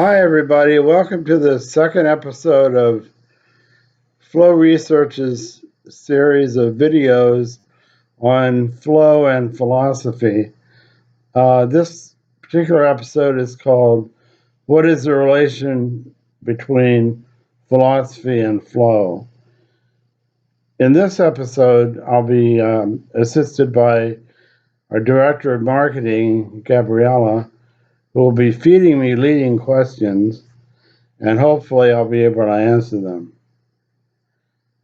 Hi, everybody. Welcome to the second episode of Flow Research's series of videos on flow and philosophy. This particular episode is called What is the Relation Between Philosophy and Flow? In this episode, I'll be assisted by our Director of Marketing, Gabriella, who will be feeding me leading questions, and hopefully I'll be able to answer them.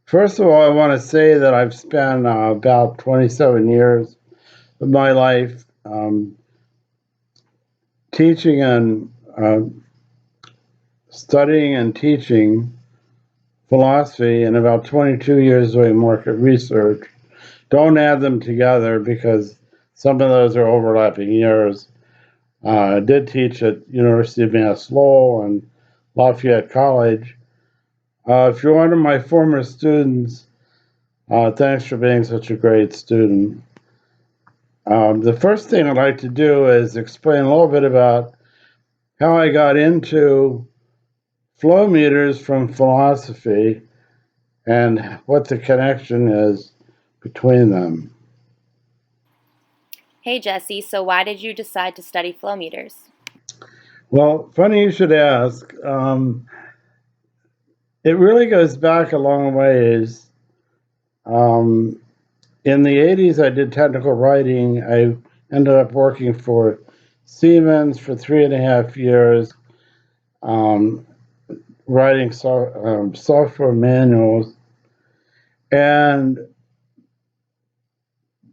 First of all, I want to say that I've spent about 27 years of my life teaching and studying and teaching philosophy, and about 22 years doing market research. Don't add them together because some of those are overlapping years. I did teach at University of Mass Lowell and Lafayette College. If you're one of my former students, thanks for being such a great student. The first thing I'd like to do is explain a little bit about how I got into flow meters from philosophy and what the connection is between them. Hey Jesse, so why did you decide to study flow meters? Well, funny you should ask. It really goes back a long ways. In the 80s, I did technical writing. I ended up working for Siemens for 3.5 years, writing software manuals. And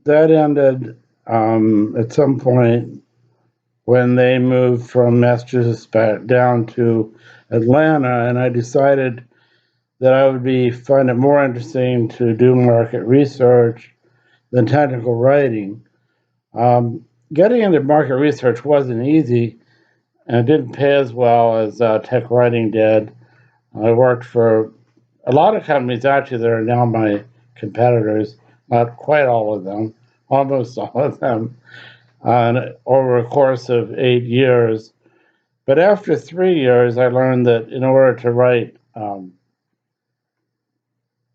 that ended at some point when they moved from Massachusetts back down to Atlanta, and I decided that I would find it more interesting to do market research than technical writing. Getting into market research wasn't easy, and it didn't pay as well as tech writing did. I worked for a lot of companies actually that are now my competitors, not quite all of them, almost all of them, over a course of 8 years. But after 3 years, I learned that in order to write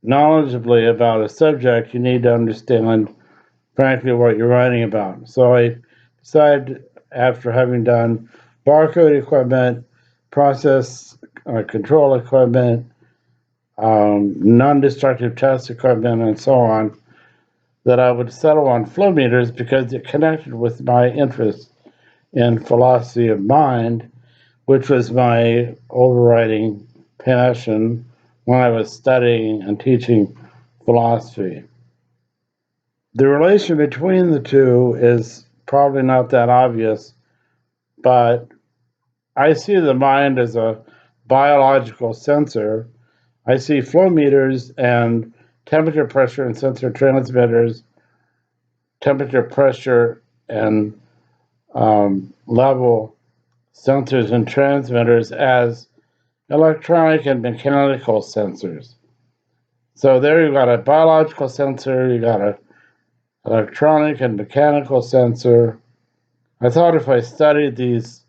knowledgeably about a subject, you need to understand, frankly, what you're writing about. So I decided, after having done barcode equipment, process control equipment, non-destructive test equipment, and so on, that I would settle on flow meters because it connected with my interest in philosophy of mind, which was my overriding passion when I was studying and teaching philosophy. The relation between the two is probably not that obvious, but I see the mind as a biological sensor. I see flow meters and temperature, pressure, and sensor transmitters, temperature, pressure, and level sensors and transmitters as electronic and mechanical sensors. So there you've got a biological sensor, you got an electronic and mechanical sensor. I thought if I studied these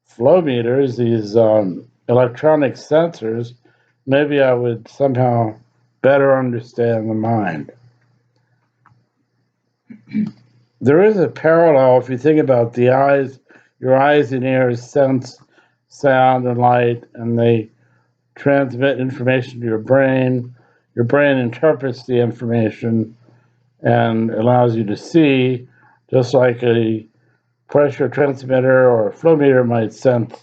flow meters, these electronic sensors, maybe I would somehow better understand the mind. There is a parallel if you think about the eyes. Your eyes and ears sense sound and light, and they transmit information to your brain. Your brain interprets the information and allows you to see, just like a pressure transmitter or a flow meter might sense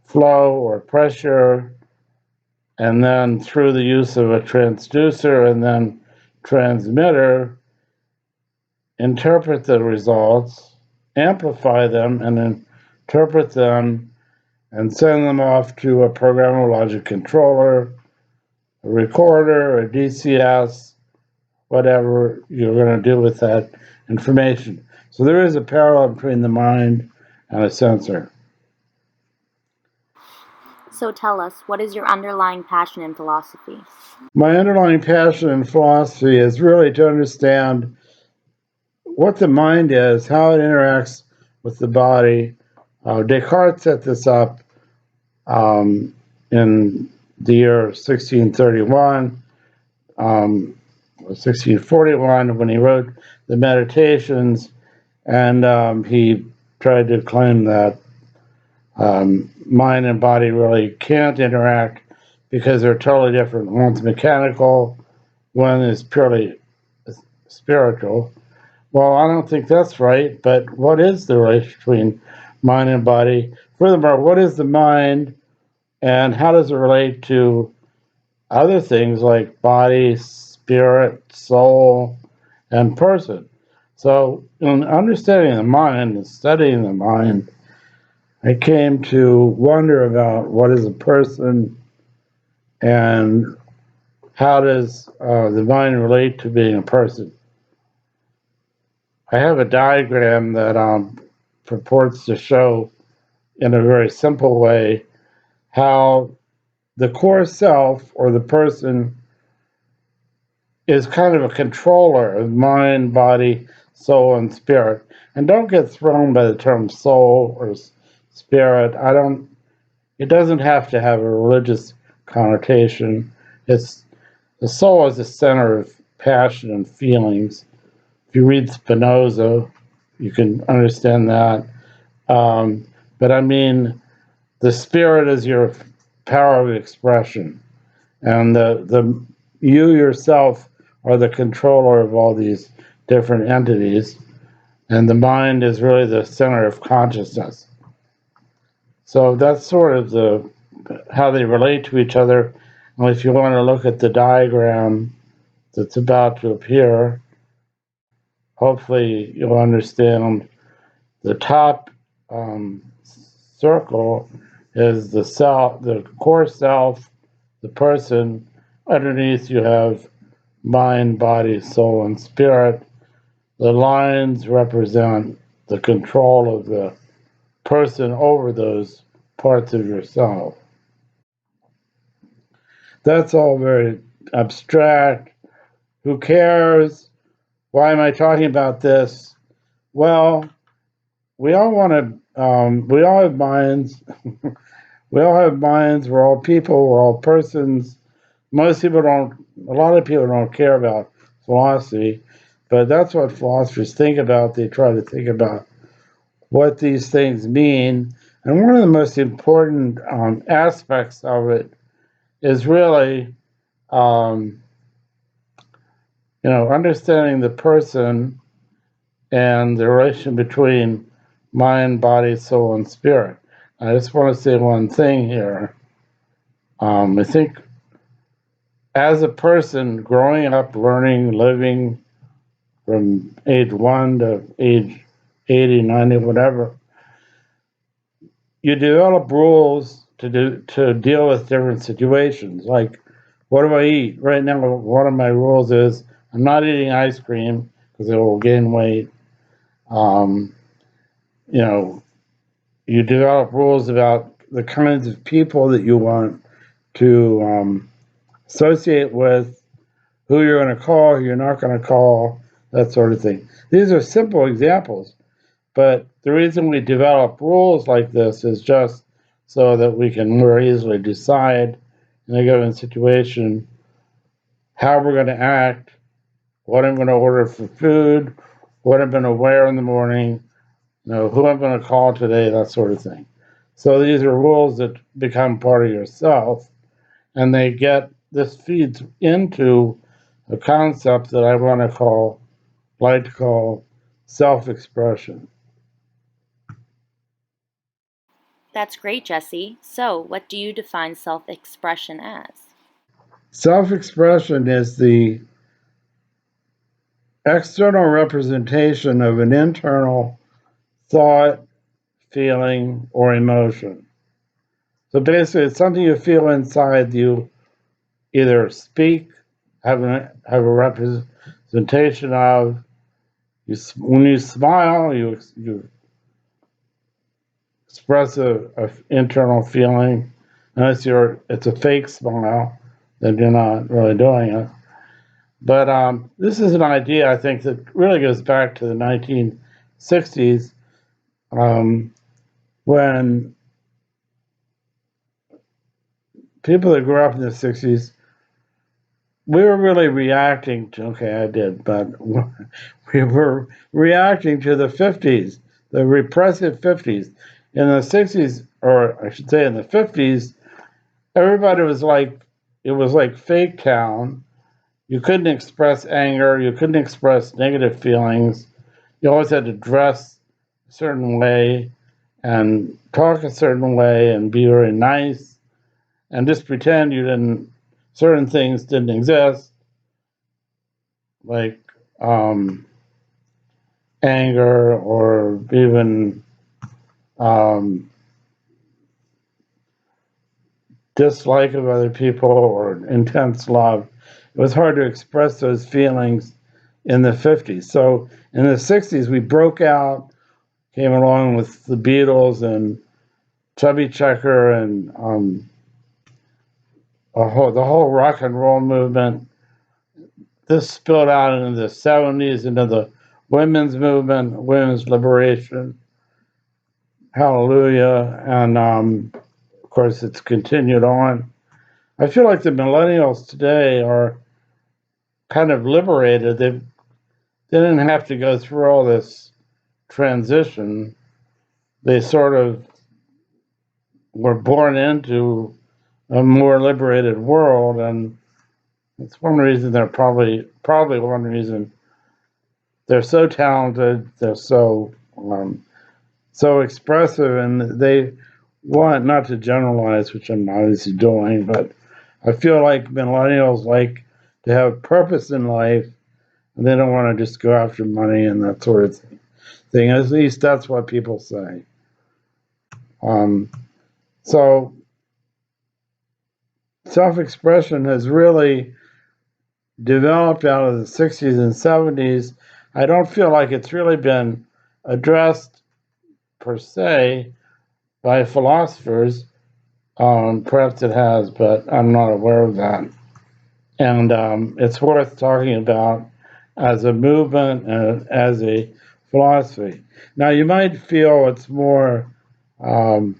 flow or pressure, and then through the use of a transducer and then transmitter, interpret the results, amplify them, and interpret them and send them off to a programmable logic controller, a recorder, a DCS, whatever you're going to do with that information. So there is a parallel between the mind and a sensor. So tell us, what is your underlying passion in philosophy? My underlying passion in philosophy is really to understand what the mind is, how it interacts with the body, Descartes set this up in the year 1631, 1641, when he wrote the Meditations, and he tried to claim that mind and body really can't interact because they're totally different. One's mechanical, one is purely spiritual. Well, I don't think that's right, but what is the relation between mind and body? Furthermore, what is the mind and how does it relate to other things like body, spirit, soul, and person? So, in understanding the mind and studying the mind, I came to wonder about what is a person and how does the mind relate to being a person. I have a diagram that purports to show in a very simple way how the core self or the person is kind of a controller of mind, body, soul, and spirit. And don't get thrown by the term soul or spirit. It doesn't have to have a religious connotation. It's the soul is the center of passion and feelings. If you read Spinoza, you can understand that. But I mean, the spirit is your power of expression, and the you yourself are the controller of all these different entities, and the mind is really the center of consciousness. So that's sort of how they relate to each other. And if you want to look at the diagram that's about to appear, hopefully you'll understand the top circle is the self, the core self, the person. Underneath you have mind, body, soul, and spirit. The lines represent the control of the person over those parts of yourself. That's all very abstract. Who cares? Why am I talking about this? Well, we all want to, we all have minds. We all have minds. We're all people. We're all persons. Most people don't, a lot of people don't care about philosophy, but that's what philosophers think about. They try to think about what these things mean. And one of the most important aspects of it is really, um, understanding the person and the relation between mind, body, soul, and spirit. I just want to say one thing here. I think as a person growing up, learning, living from age 1 to age 80, 90, whatever, you develop rules to deal with different situations. Like, what do I eat? Right now, one of my rules is I'm not eating ice cream because it will gain weight. Um, you know, you develop rules about the kinds of people that you want to associate with, who you're going to call, who you're not going to call, that sort of thing. These are simple examples, but the reason we develop rules like this is just so that we can more easily decide in a given situation how we're going to act, what I'm going to order for food, what I'm going to wear in the morning, who I'm going to call today, that sort of thing. So these are rules that become part of yourself, and this feeds into a concept that I want to like to call self-expression. That's great, Jesse. So, what do you define self-expression as? Self-expression is the external representation of an internal thought, feeling, or emotion. So basically, it's something you feel inside you, either speak, have a representation of. When you smile, you express a internal feeling. Unless it's a fake smile, then you're not really doing it. But this is an idea I think that really goes back to the 1960s. Um, when people that grew up in the 60s, we were really reacting to, okay, I did, but we were reacting to the 50s, the repressive 50s. In the 60s, or I should say in the 50s, everybody was like, it was like fake town. You couldn't express anger, you couldn't express negative feelings. You always had to dress a certain way and talk a certain way and be very nice and just pretend you didn't, certain things didn't exist, like um, anger or even um, dislike of other people or intense love. It was hard to express those feelings in the 50s. So in the 60s, we broke out, came along with the Beatles and Chubby Checker and the whole rock and roll movement. This spilled out into the 70s, into the women's movement, women's liberation. Hallelujah. And of course, it's continued on. I feel like the millennials today are kind of liberated. They didn't have to go through all this transition. They sort of were born into a more liberated world, and it's one reason they're probably one reason they're so talented. They're so expressive, and they want, not to generalize, which I'm obviously doing, but I feel like millennials like to have purpose in life, and they don't want to just go after money and that sort of thing. At least that's what people say. Um, so self-expression has really developed out of the 60s and 70s. I don't feel like it's really been addressed per se by philosophers. Perhaps it has, but I'm not aware of that. And it's worth talking about as a movement and as a philosophy. Now, you might feel it's more um,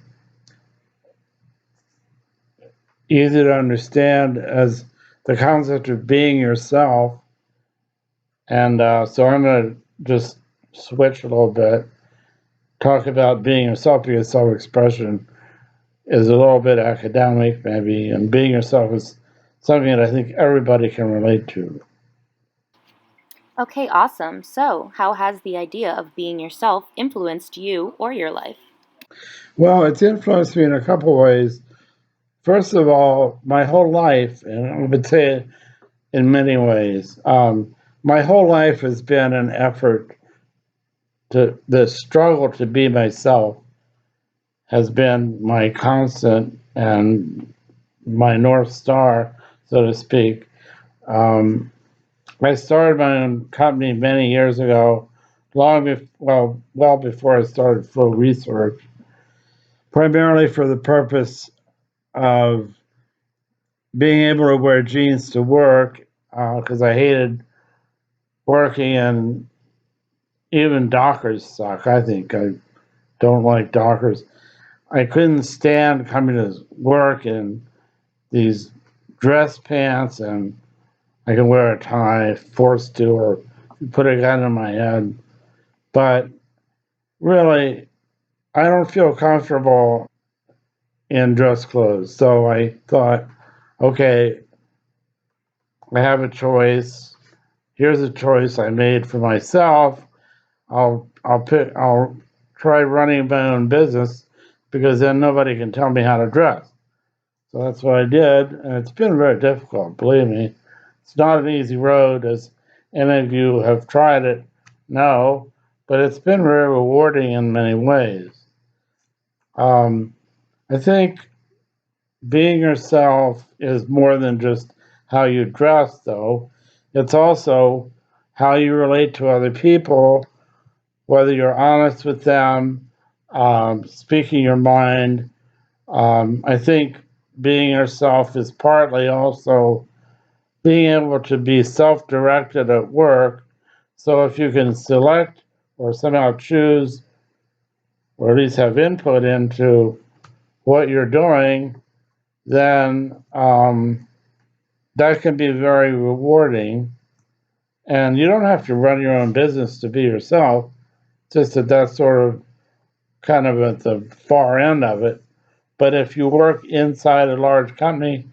easy to understand as the concept of being yourself. And so I'm going to just switch a little bit, talk about being yourself, because self expression is a little bit academic, maybe, and being yourself is something that I think everybody can relate to. Okay, awesome. So, how has the idea of being yourself influenced you or your life? Well, it's influenced me in a couple ways. First of all, my whole life, and I would say it in many ways, my whole life has been an effort to, the struggle to be myself has been my constant and my North Star, so to speak. Um, I started my own company many years ago, well before I started Flow Research, primarily for the purpose of being able to wear jeans to work, because I hated working, and even Dockers suck. I think I don't like Dockers. I couldn't stand coming to work in these dress pants, and I can wear a tie, forced to, or put a gun in my head. But really, I don't feel comfortable in dress clothes. So I thought, okay, I have a choice. Here's a choice I made for myself. I'll try running my own business, because then nobody can tell me how to dress. So that's what I did, and it's been very difficult, believe me. It's not an easy road, as any of you have tried it, no, but it's been very rewarding in many ways. Um, I think being yourself is more than just how you dress, though. It's also how you relate to other people, whether you're honest with them, speaking your mind. I think being yourself is partly also being able to be self directed at work. So if you can select or somehow choose or at least have input into what you're doing, then that can be very rewarding. And you don't have to run your own business to be yourself, just that that's sort of kind of at the far end of it. But if you work inside a large company,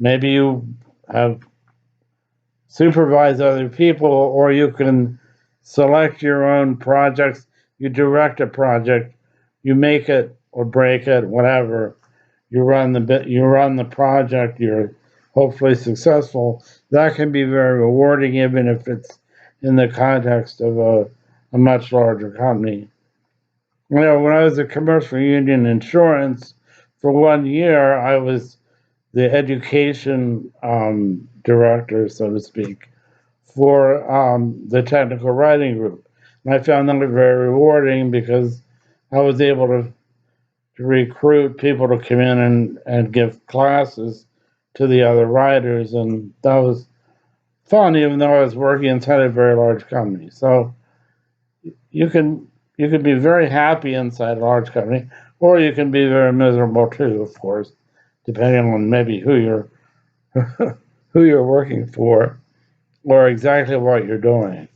maybe you have supervise other people, or you can select your own projects. You direct a project, you make it or break it, whatever. You run the project. You're hopefully successful. That can be very rewarding, even if it's in the context of a much larger company. You know, when I was at Commercial Union Insurance for 1 year, I was the education director, so to speak, for the technical writing group. And I found that very rewarding because I was able to recruit people to come in and give classes to the other writers. And that was fun, even though I was working inside a very large company. So you can be very happy inside a large company, or you can be very miserable too, of course, depending on maybe who you're who you're working for or exactly what you're doing.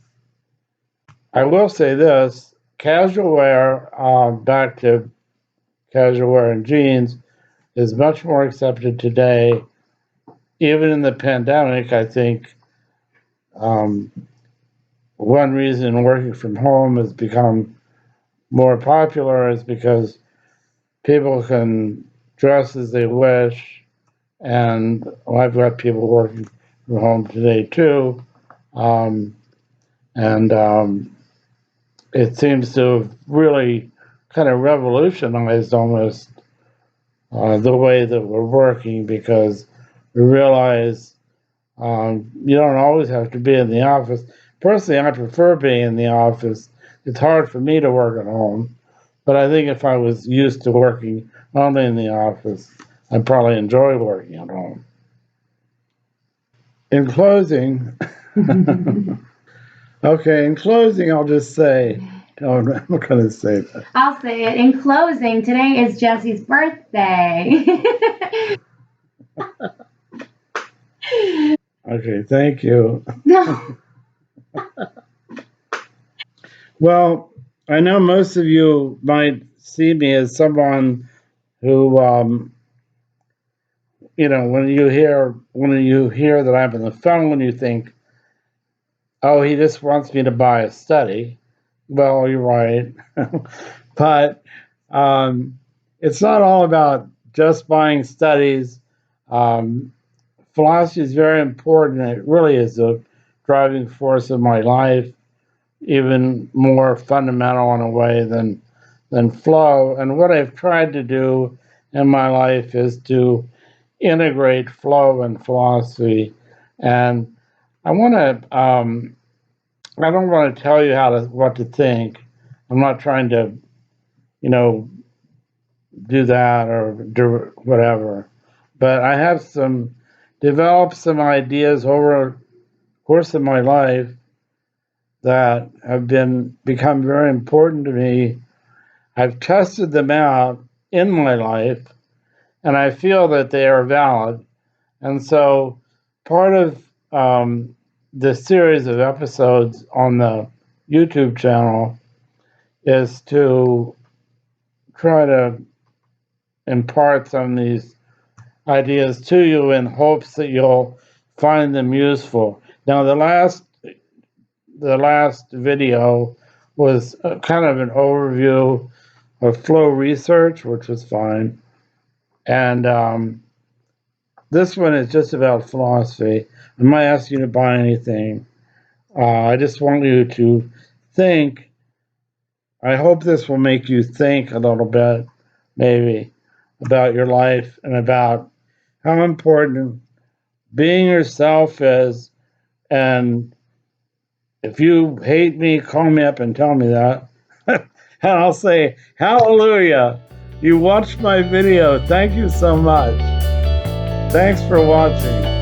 I will say this: casual wear, back to casual wear and jeans, is much more accepted today. Even in the pandemic, I think um, one reason working from home has become more popular is because people can dress as they wish. And I've got people working from home today too. Um, and it seems to have really kind of revolutionized almost the way that we're working, because we realize you don't always have to be in the office. Personally, I prefer being in the office. It's hard for me to work at home, but I think if I was used to working only in the office, I'd probably enjoy working at home. In closing, okay, in closing, I'll just say, no, I'm not going to say that. I'll say it. In closing, today is Jesse's birthday. Okay, thank you. No. Well, I know most of you might see me as someone who, when you hear that I'm on the phone, you think, oh, he just wants me to buy a study. Well, you're right, but it's not all about just buying studies. Philosophy is very important. It really is a driving force of my life, even more fundamental in a way than flow. And what I've tried to do in my life is to integrate flow and philosophy. And I want to. I don't want to tell you what to think. I'm not trying to, do that or do whatever. But I have developed some ideas over the course of my life that have become very important to me. I've tested them out in my life, and I feel that they are valid. And so part of the series of episodes on the YouTube channel is to try to impart some of these ideas to you in hopes that you'll find them useful. Now, the last video was kind of an overview of flow research, which was fine. And this one is just about philosophy. I'm not asking you to buy anything. I just want you to think. I hope this will make you think a little bit, maybe, about your life and about how important being yourself is. And if you hate me, call me up and tell me that. And I'll say, hallelujah. You watched my video. Thank you so much. Thanks for watching.